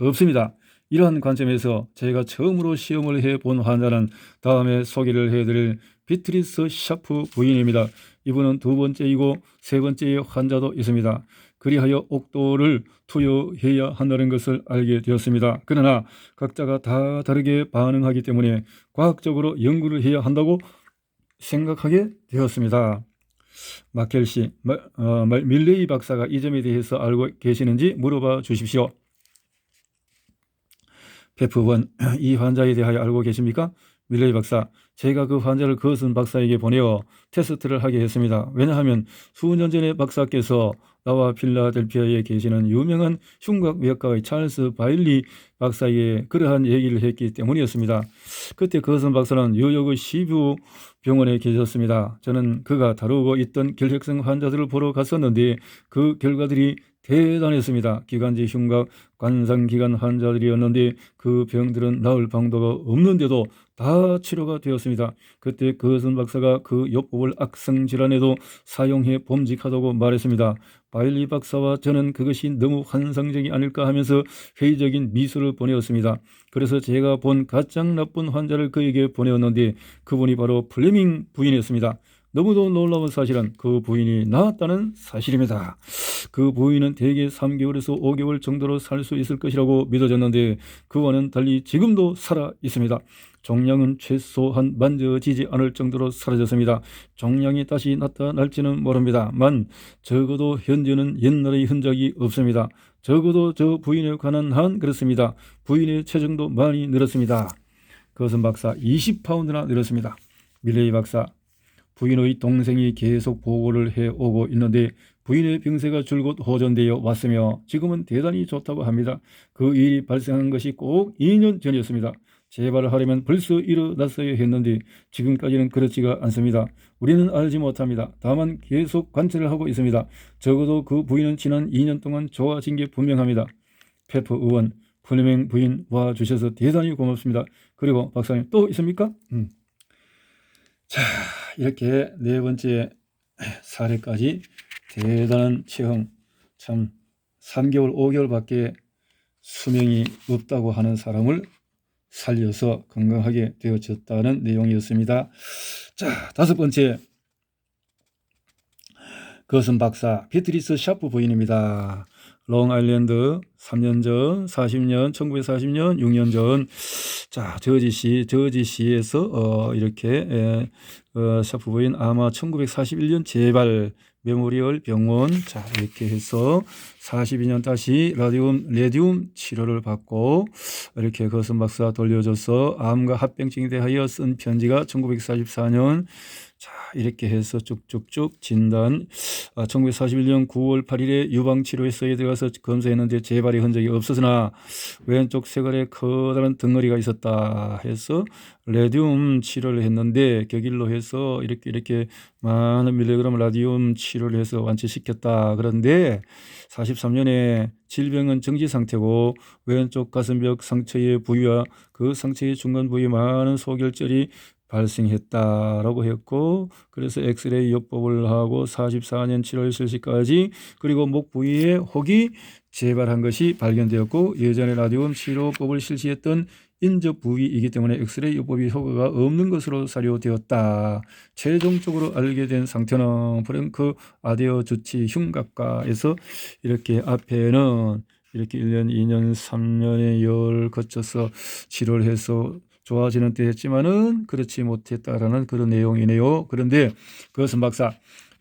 없습니다. 이러한 관점에서 제가 처음으로 시험을 해본 환자는 다음에 소개를 해드릴 비트리스 샤프 부인입니다. 이분은 두 번째이고 세 번째의 환자도 있습니다. 그리하여 옥도를 투여해야 한다는 것을 알게 되었습니다. 그러나 각자가 다 다르게 반응하기 때문에 과학적으로 연구를 해야 한다고 생각하게 되었습니다. 마켈 씨, 밀레이 박사가 이 점에 대해서 알고 계시는지 물어봐 주십시오. 페프1, 이 환자에 대하여 알고 계십니까? 밀레이 박사, 제가 그 환자를 거슨 박사에게 보내어 테스트를 하게 했습니다. 왜냐하면 수년 전에 박사께서 나와 필라델피아에 계시는 유명한 흉곽외과의 찰스 바일리 박사에게 그러한 얘기를 했기 때문이었습니다. 그때 거슨 박사는 뉴욕의 시뷰 병원에 계셨습니다. 저는 그가 다루고 있던 결핵성 환자들을 보러 갔었는데 그 결과들이 대단했습니다. 기관지 흉곽 관상기관 환자들이었는데 그 병들은 나을 방도가 없는데도 다 치료가 되었습니다. 그때 거슨 박사가 그 요법을 악성질환에도 사용해 봄직하다고 말했습니다. 바일리 박사와 저는 그것이 너무 환상적이 아닐까 하면서 회의적인 미소를 보내었습니다. 그래서 제가 본 가장 나쁜 환자를 그에게 보내었는데 그분이 바로 플레밍 부인이었습니다. 너무도 놀라운 사실은 그 부인이 나았다는 사실입니다. 그 부인은 대개 3개월에서 5개월 정도로 살 수 있을 것이라고 믿어졌는데 그와는 달리 지금도 살아 있습니다. 종양은 최소한 만져지지 않을 정도로 사라졌습니다. 종양이 다시 나타날지는 모릅니다만 적어도 현재는 옛날의 흔적이 없습니다. 적어도 저 부인에 관한 한 그렇습니다. 부인의 체중도 많이 늘었습니다. 거슨 박사 20파운드나 늘었습니다. 밀레이 박사, 부인의 동생이 계속 보고를 해오고 있는데 부인의 병세가 줄곧 호전되어 왔으며 지금은 대단히 좋다고 합니다. 그 일이 발생한 것이 꼭 2년 전이었습니다. 재발을 하려면 벌써 일어났어야 했는데 지금까지는 그렇지가 않습니다. 우리는 알지 못합니다. 다만 계속 관찰을 하고 있습니다. 적어도 그 부인은 지난 2년 동안 좋아진 게 분명합니다. 페프 의원, 플레밍 부인 와주셔서 대단히 고맙습니다. 그리고 박사님 또 있습니까? 자, 이렇게 네 번째 사례까지 대단한 체험, 참 3개월, 5개월밖에 수명이 없다고 하는 사람을 살려서 건강하게 되어졌다는 내용이었습니다. 자, 다섯 번째, 그것은 박사 비트리스 샤프 부인입니다. 롱아일랜드 3년 전, 40년, 1940년, 6년 전, 자, 저지시에서 이렇게 샤프 부인 아마 1941년 재발 메모리얼 병원, 자, 이렇게 해서 42년 다시 레디움 치료를 받고 이렇게 거슨 박사 돌려줘서 암과 합병증에 대하여 쓴 편지가 1944년, 자, 이렇게 해서 쭉쭉쭉 진단, 1941년 9월 8일에 유방치료소에 들어가서 검사했는데 재발의 흔적이 없었으나 왼쪽 쇄골에 커다란 덩어리가 있었다 해서 레디움 치료를 했는데 격일로 해서 이렇게 많은 밀리그램 라디움 치료를 해서 완치시켰다. 그런데 43년에 질병은 정지 상태고 왼쪽 가슴벽 상처의 부위와 그 상처의 중간 부위에 많은 소결절이 발생했다라고 했고, 그래서 엑스레이 요법을 하고 44년 7월 7일까지 그리고 목 부위에 혹이 재발한 것이 발견되었고 예전에 라디움 치료법을 실시했던 인접 부위이기 때문에 엑스레이 요법이 효과가 없는 것으로 사료되었다. 최종적으로 알게 된 상태는 프랭크 아데어 주치 흉곽과에서 이렇게 앞에는 이렇게 1년, 2년, 3년의 열 거쳐서 치료를 해서 좋아지는 때 했지만은 그렇지 못했다라는 그런 내용이네요. 그런데 그것은 박사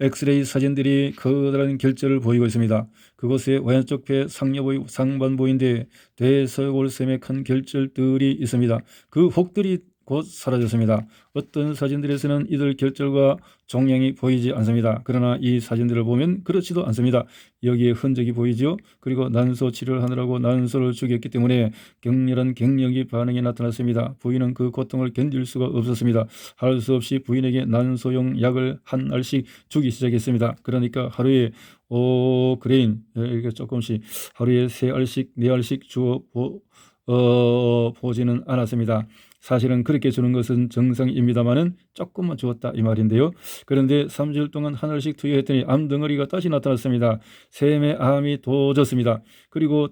엑스레이 사진들이 커다란 결절을 보이고 있습니다. 그곳에 왼쪽 배 상반부인데 대서골샘에 큰 결절들이 있습니다. 그 혹들이 곧 사라졌습니다. 어떤 사진들에서는 이들 결절과 종양이 보이지 않습니다. 그러나 이 사진들을 보면 그렇지도 않습니다. 여기에 흔적이 보이죠. 그리고 난소 치료를 하느라고 난소를 죽였기 때문에 격렬한 갱년기 반응이 나타났습니다. 부인은 그 고통을 견딜 수가 없었습니다. 할 수 없이 부인에게 난소용 약을 한 알씩 주기 시작했습니다. 그러니까 하루에 그레인 이렇게 조금씩 하루에 3알씩 4알씩 주어 보지는 않았습니다. 사실은 그렇게 주는 것은 정상입니다만은 조금만 주었다 이 말인데요. 그런데 3주일 동안 한 알씩 투여했더니 암덩어리가 다시 나타났습니다. 샘의 암이 도졌습니다. 그리고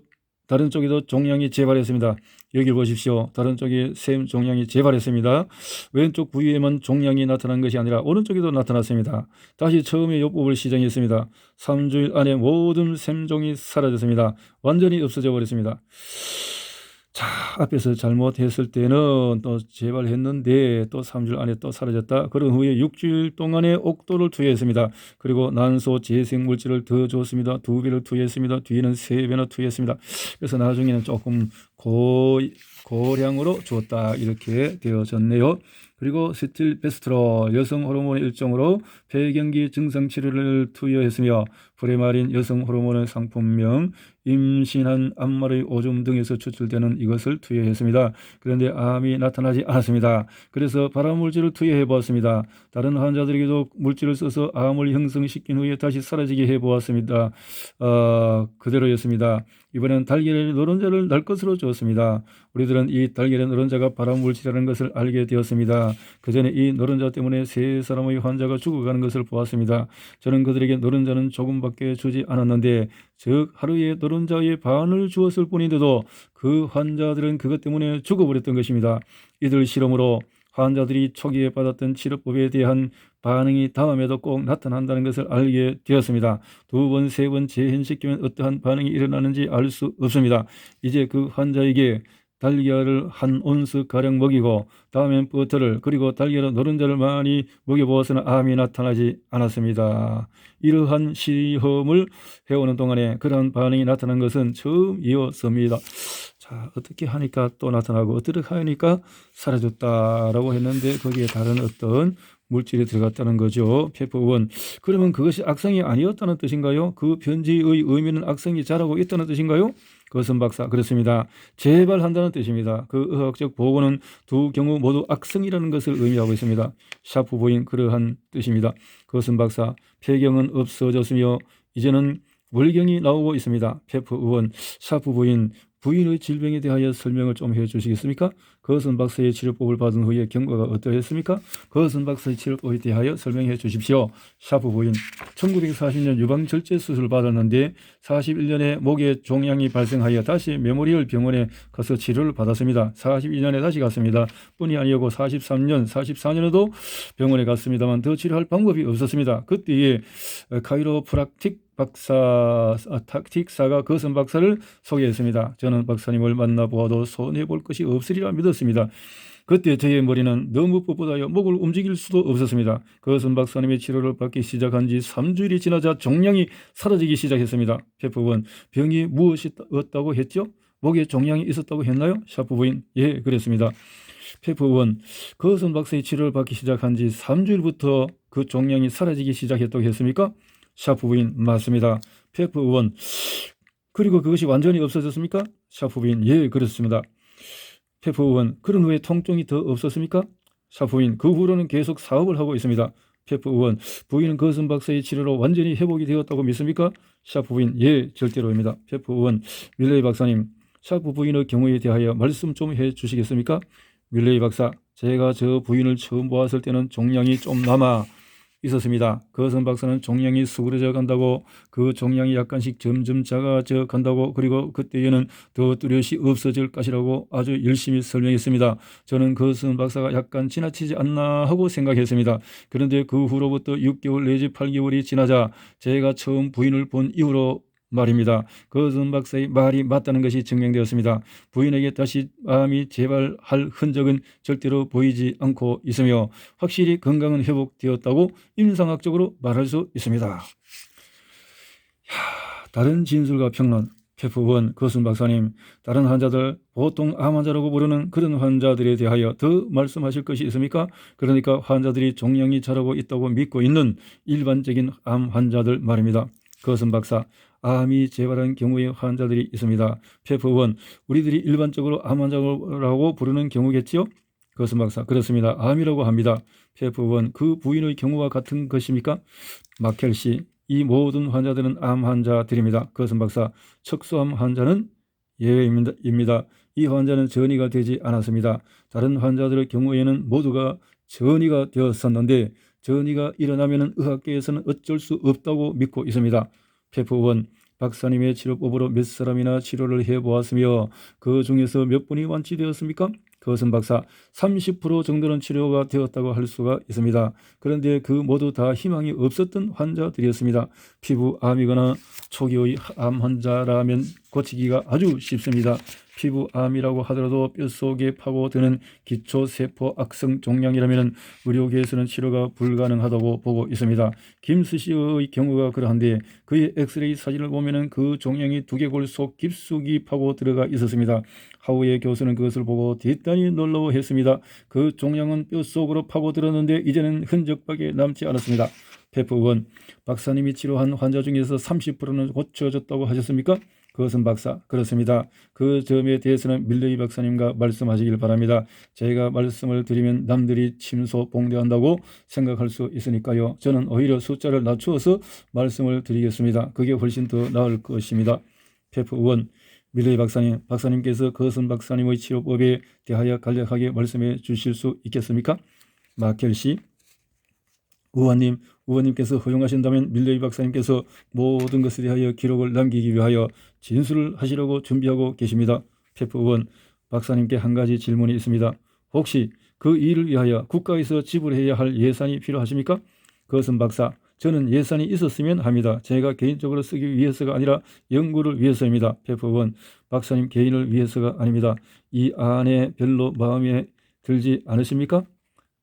다른 쪽에도 종양이 재발했습니다. 여기 보십시오. 다른 쪽에 샘 종양이 재발했습니다. 왼쪽 부위에만 종양이 나타난 것이 아니라 오른쪽에도 나타났습니다. 다시 처음에 요법을 시작했습니다. 3주일 안에 모든 샘종이 사라졌습니다. 완전히 없어져 버렸습니다. 자, 앞에서 잘못했을 때는 또 재발했는데 또 3주일 안에 또 사라졌다. 그런 후에 6주일 동안에 옥도를 투여했습니다. 그리고 난소 재생 물질을 더 줬습니다. 2배를 투여했습니다. 뒤에는 3배나 투여했습니다. 그래서 나중에는 조금 고량으로 주었다 이렇게 되어졌네요. 그리고 스틸베스트로 여성 호르몬의 일종으로 폐경기 증상 치료를 투여했으며 프레마린 여성 호르몬의 상품명, 임신한 암말의 오줌 등에서 추출되는 이것을 투여했습니다. 그런데 암이 나타나지 않았습니다. 그래서 발암물질을 투여해 보았습니다. 다른 환자들에게도 물질을 써서 암을 형성시킨 후에 다시 사라지게 해 보았습니다. 그대로였습니다. 이번엔 달걀의 노른자를 날 것으로 주었습니다. 우리들은 이 달걀의 노른자가 발암물질이라는 것을 알게 되었습니다. 그 전에 이 노른자 때문에 3사람의 환자가 죽어가는 것을 보았습니다. 저는 그들에게 노른자는 조금밖에 주지 않았는데 즉 하루에 노른자의 반을 주었을 뿐인데도 그 환자들은 그것 때문에 죽어버렸던 것입니다. 이들 실험으로 환자들이 초기에 받았던 치료법에 대한 반응이 다음에도 꼭 나타난다는 것을 알게 되었습니다. 2번, 3번 재현시키면 어떠한 반응이 일어나는지 알 수 없습니다. 이제 그 환자에게 달걀을 한 온스 가량 먹이고 다음엔 버터를 그리고 달걀과 노른자를 많이 먹여보았으나 암이 나타나지 않았습니다. 이러한 시험을 해오는 동안에 그러한 반응이 나타난 것은 처음이었습니다. 자, 어떻게 하니까 또 나타나고 어떻게 하니까 사라졌다라고 했는데 거기에 다른 어떤 물질이 들어갔다는 거죠. 페퍼1. 그러면 그것이 악성이 아니었다는 뜻인가요? 그 편지의 의미는 악성이 자라고 있다는 뜻인가요? 그것은 박사 그렇습니다. 재발한다는 뜻입니다. 그 의학적 보고는 두 경우 모두 악성이라는 것을 의미하고 있습니다. 샤프 부인 그러한 뜻입니다. 그것은 박사 폐경은 없어졌으며 이제는 월경이 나오고 있습니다. 페퍼 의원 샤프 부인 부인의 질병에 대하여 설명을 좀 해주시겠습니까? 거선 박사의 치료법을 받은 후에 경과가 어떠했습니까? 거선 박사의 치료법에 대하여 설명해 주십시오. 샤프 부인, 1940년 유방절제 수술을 받았는데 41년에 목에 종양이 발생하여 다시 메모리얼 병원에 가서 치료를 받았습니다. 42년에 다시 갔습니다. 뿐이 아니고 43년, 44년에도 병원에 갔습니다만 더 치료할 방법이 없었습니다. 그때에 카이로프락틱 탁틱사가 거선 박사를 소개했습니다. 저는 박사님을 만나보아도 손해볼 것이 없으리라 믿었습니다. 그때 저의 머리는 너무 뻣뻣하여 목을 움직일 수도 없었습니다. 거선 박사님의 치료를 받기 시작한 지 3주일이 지나자 종양이 사라지기 시작했습니다. 페프원, 병이 무엇이었다고 했죠? 목에 종양이 있었다고 했나요? 샤프 부인, 예, 그랬습니다. 페프원, 거선 박사의 치료를 받기 시작한 지 3주일부터 그 종양이 사라지기 시작했다고 했습니까? 샤프 부인, 맞습니다. 페프 의원, 그리고 그것이 완전히 없어졌습니까? 샤프 부인, 예, 그렇습니다. 페프 의원, 그런 후에 통증이 더 없었습니까? 샤프 부인, 그 후로는 계속 사업을 하고 있습니다. 페프 의원, 부인은 거선 박사의 치료로 완전히 회복이 되었다고 믿습니까? 샤프 부인, 예, 절대로입니다. 페프 의원, 밀레이 박사님, 샤프 부인의 경우에 대하여 말씀 좀 해주시겠습니까? 밀레이 박사, 제가 저 부인을 처음 보았을 때는 종양이 좀 남아 있었습니다. 거선 박사는 종양이 수그러져 간다고, 그 종양이 약간씩 점점 작아져 간다고, 그리고 그때에는 더 뚜렷이 없어질 것이라고 아주 열심히 설명했습니다. 저는 거선 박사가 약간 지나치지 않나 하고 생각했습니다. 그런데 그 후로부터 6개월 내지 8개월이 지나자 제가 처음 부인을 본 이후로 말입니다. 거선 박사의 말이 맞다는 것이 증명되었습니다. 부인에게 다시 암이 재발할 흔적은 절대로 보이지 않고 있으며 확실히 건강은 회복되었다고 임상학적으로 말할 수 있습니다. 다른 진술과 평론. 페프원, 거선 박사님, 다른 환자들, 보통 암 환자라고 부르는 그런 환자들에 대하여 더 말씀하실 것이 있습니까? 그러니까 환자들이 종양이 자라고 있다고 믿고 있는 일반적인 암 환자들 말입니다. 거선 박사, 암이 재발한 경우의 환자들이 있습니다. 페프원, 우리들이 일반적으로 암 환자라고 부르는 경우겠지요? 거선 박사, 그렇습니다. 암이라고 합니다. 페프원, 그 부인의 경우와 같은 것입니까? 마켈 씨, 이 모든 환자들은 암 환자들입니다. 거선 박사, 척수암 환자는 예외입니다. 이 환자는 전이가 되지 않았습니다. 다른 환자들의 경우에는 모두가 전이가 되었었는데 전이가 일어나면 의학계에서는 어쩔 수 없다고 믿고 있습니다. 페프원, 박사님의 치료법으로 몇 사람이나 치료를 해보았으며 그 중에서 몇 분이 완치되었습니까? 거선 박사, 30% 정도는 치료가 되었다고 할 수가 있습니다. 그런데 그 모두 다 희망이 없었던 환자들이었습니다. 피부암이거나 초기의 암 환자라면 고치기가 아주 쉽습니다. 피부암이라고 하더라도 뼛속에 파고드는 기초세포 악성 종양이라면 의료계에서는 치료가 불가능하다고 보고 있습니다. 김수 씨의 경우가 그러한데 그의 엑스레이 사진을 보면 그 종양이 두개골 속 깊숙이 파고 들어가 있었습니다. 하우의 교수는 그것을 보고 대단히 놀라워했습니다. 그 종양은 뼛속으로 파고들었는데 이제는 흔적밖에 남지 않았습니다. 페프원, 박사님이 치료한 환자 중에서 30%는 고쳐졌다고 하셨습니까? 거선 박사, 그렇습니다. 그 점에 대해서는 밀레이 박사님과 말씀하시길 바랍니다. 제가 말씀을 드리면 남들이 침소봉대한다고 생각할 수 있으니까요. 저는 오히려 숫자를 낮추어서 말씀을 드리겠습니다. 그게 훨씬 더 나을 것입니다. 페프원, 밀레이 박사님, 박사님께서 거선 박사님의 치료법에 대하여 간략하게 말씀해 주실 수 있겠습니까? 마켈 씨, 의원님께서 허용하신다면 밀레이 박사님께서 모든 것에 대하여 기록을 남기기 위하여 진술을 하시려고 준비하고 계십니다. 페프 의원, 박사님께 한 가지 질문이 있습니다. 혹시 그 일을 위하여 국가에서 지불해야 할 예산이 필요하십니까? 거선 박사, 저는 예산이 있었으면 합니다. 제가 개인적으로 쓰기 위해서가 아니라 연구를 위해서입니다. 페프 의원, 박사님 개인을 위해서가 아닙니다. 이 안에 별로 마음에 들지 않으십니까?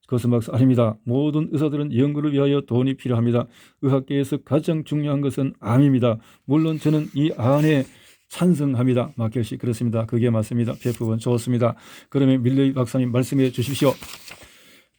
거선 박사, 아닙니다. 모든 의사들은 연구를 위하여 돈이 필요합니다. 의학계에서 가장 중요한 것은 암입니다. 물론 저는 이 안에 찬성합니다. 마켈 씨, 그렇습니다. 그게 맞습니다. 페프원, 좋습니다. 그러면 밀레이 박사님 말씀해 주십시오.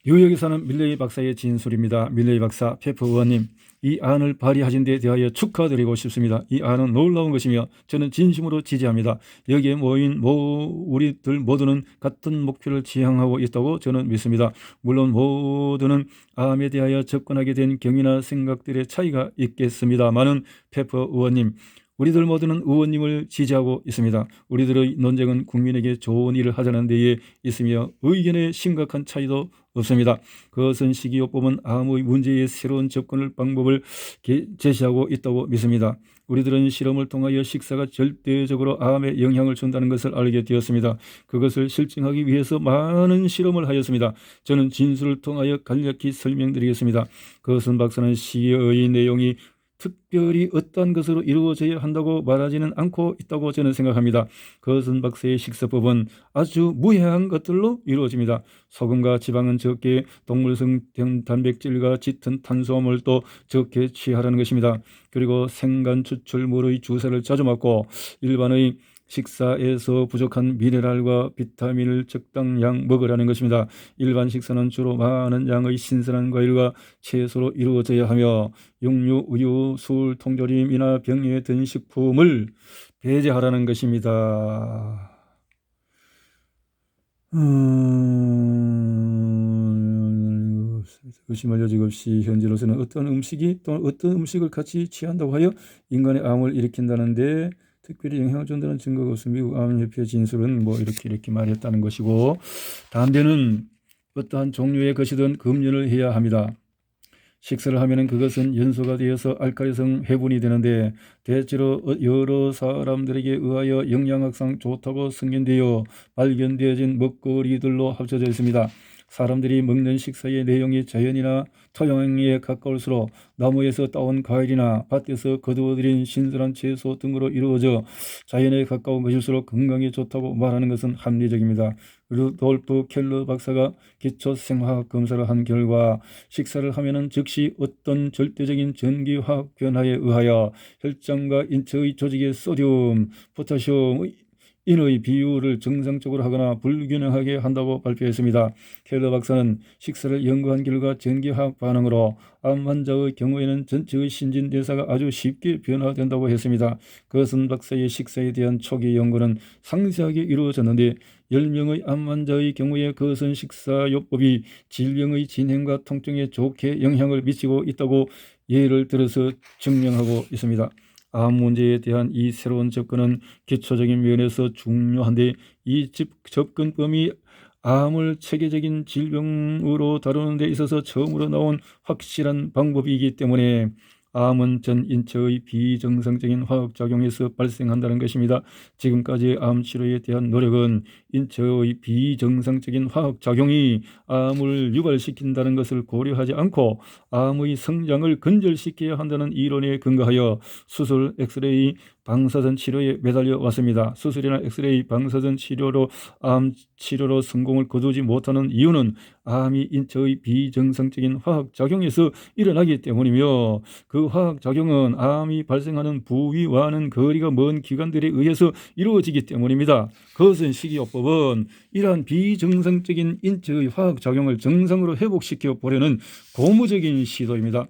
뉴욕에 사는 밀레이 박사의 진술입니다. 밀레이 박사, 페프 의원님, 이 안을 발의하신 데 대하여 축하드리고 싶습니다. 이 안은 놀라운 것이며 저는 진심으로 지지합니다. 여기에 모인 우리들 모두는 같은 목표를 지향하고 있다고 저는 믿습니다. 물론 모두는 암에 대하여 접근하게 된 경위나 생각들의 차이가 있겠습니다만은 페프 의원님, 우리들 모두는 의원님을 지지하고 있습니다. 우리들의 논쟁은 국민에게 좋은 일을 하자는 데에 있으며 의견의 심각한 차이도 없습니다. 그것은 식이요법은 암의 문제의 새로운 접근 방법을 제시하고 있다고 믿습니다. 우리들은 실험을 통하여 식사가 절대적으로 암에 영향을 준다는 것을 알게 되었습니다. 그것을 실증하기 위해서 많은 실험을 하였습니다. 저는 진술을 통하여 간략히 설명드리겠습니다. 그것은 박사는 시의 내용이 특별히 어떠한 것으로 이루어져야 한다고 말하지는 않고 있다고 저는 생각합니다. 그것은 박사의 식사법은 아주 무해한 것들로 이루어집니다. 소금과 지방은 적게, 동물성 단백질과 짙은 탄수화물도 적게 취하라는 것입니다. 그리고 생간 추출물의 주사를 자주 맞고 일반의 식사에서 부족한 미네랄과 비타민을 적당량 먹으라는 것입니다. 일반 식사는 주로 많은 양의 신선한 과일과 채소로 이루어져야 하며 육류, 우유, 술, 통조림이나 병에 든 식품을 배제하라는 것입니다. 의심할 여지가 없이 현재로서는 어떤 음식이 또는 어떤 음식을 같이 취한다고 하여 인간의 암을 일으킨다는데 특별히 영향을 준다는 증거가 없으며 미국 암협회 진술은 뭐 이렇게 말했다는 것이고, 담배는 어떠한 종류의 것이든 금연을 해야 합니다. 식사를 하면은 그것은 연소가 되어서 알칼리성 해분이 되는데 대체로 여러 사람들에게 의하여 영양학상 좋다고 승인되어 발견되어진 먹거리들로 합쳐져 있습니다. 사람들이 먹는 식사의 내용이 자연이나 토양에 가까울수록 나무에서 따온 과일이나 밭에서 거두어들인 신선한 채소 등으로 이루어져 자연에 가까운 것일수록 건강에 좋다고 말하는 것은 합리적입니다. 루돌프 켈러 박사가 기초생화학 검사를 한 결과 식사를 하면은 즉시 어떤 절대적인 전기화학 변화에 의하여 혈장과 인체의 조직의 소듐, 포타시움, 인의 비율을 정상적으로 하거나 불균형하게 한다고 발표했습니다. 켈러 박사는 식사를 연구한 결과 전기화학 반응으로 암 환자의 경우에는 전체의 신진대사가 아주 쉽게 변화된다고 했습니다. 그것은 박사의 식사에 대한 초기 연구는 상세하게 이루어졌는데 10명의 암 환자의 경우에 그것은 식사요법이 질병의 진행과 통증에 좋게 영향을 미치고 있다고 예를 들어서 증명하고 있습니다. 암 문제에 대한 이 새로운 접근은 기초적인 면에서 중요한데 이 접근법이 암을 체계적인 질병으로 다루는 데 있어서 처음으로 나온 확실한 방법이기 때문에 암은 전 인체의 비정상적인 화학작용에서 발생한다는 것입니다. 지금까지의 암 치료에 대한 노력은 인체의 비정상적인 화학작용이 암을 유발시킨다는 것을 고려하지 않고 암의 성장을 근절시켜야 한다는 이론에 근거하여 수술, 엑스레이, 방사선 치료에 매달려 왔습니다. 수술이나 엑스레이, 방사선 치료로 암 치료로 성공을 거두지 못하는 이유는 암이 인체의 비정상적인 화학작용에서 일어나기 때문이며 그 화학작용은 암이 발생하는 부위와는 거리가 먼 기관들에 의해서 이루어지기 때문입니다. 그것은 식이요법은 이러한 비정상적인 인체의 화학작용을 정상으로 회복시켜 보려는 고무적인 시도입니다.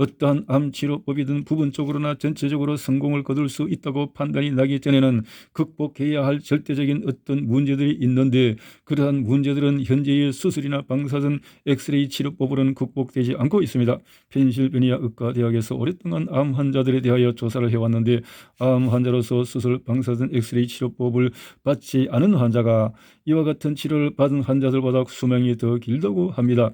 어떠한 암치료법이든 부분적으로나 전체적으로 성공을 거둘 수 있다고 판단이 나기 전에는 극복해야 할 절대적인 어떤 문제들이 있는데 그러한 문제들은 현재의 수술이나 방사선, 엑스레이 치료법으로는 극복되지 않고 있습니다. 펜실베니아 의과대학에서 오랫동안 암 환자들에 대하여 조사를 해왔는데 암 환자로서 수술, 방사선, 엑스레이 치료법을 받지 않은 환자가 이와 같은 치료를 받은 환자들보다 수명이 더 길다고 합니다.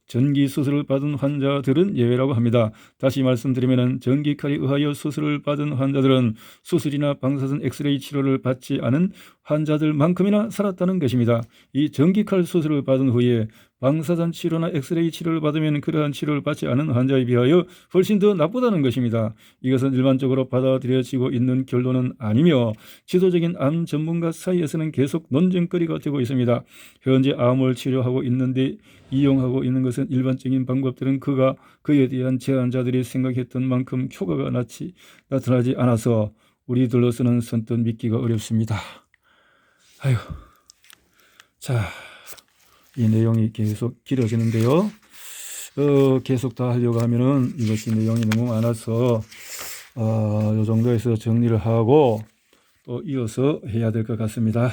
전기 수술을 받은 환자들은 예외라고 합니다. 다시 말씀드리면 전기칼에 의하여 수술을 받은 환자들은 수술이나 방사선 엑스레이 치료를 받지 않은 환자들만큼이나 살았다는 것입니다. 이 전기칼 수술을 받은 후에 방사선 치료나 엑스레이 치료를 받으면 그러한 치료를 받지 않은 환자에 비하여 훨씬 더 나쁘다는 것입니다. 이것은 일반적으로 받아들여지고 있는 결론은 아니며 지도적인 암 전문가 사이에서는 계속 논쟁거리가 되고 있습니다. 현재 암을 치료하고 있는데 이용하고 있는 것은 일반적인 방법들은 그에 대한 제한자들이 생각했던 만큼 효과가 나타나지 않아서 우리들로서는 선뜻 믿기가 어렵습니다. 아유, 자, 이 내용이 계속 길어지는데요. 계속 다 하려고 하면은 이것이 내용이 너무 많아서 이 정도에서 정리를 하고 또 이어서 해야 될 것 같습니다.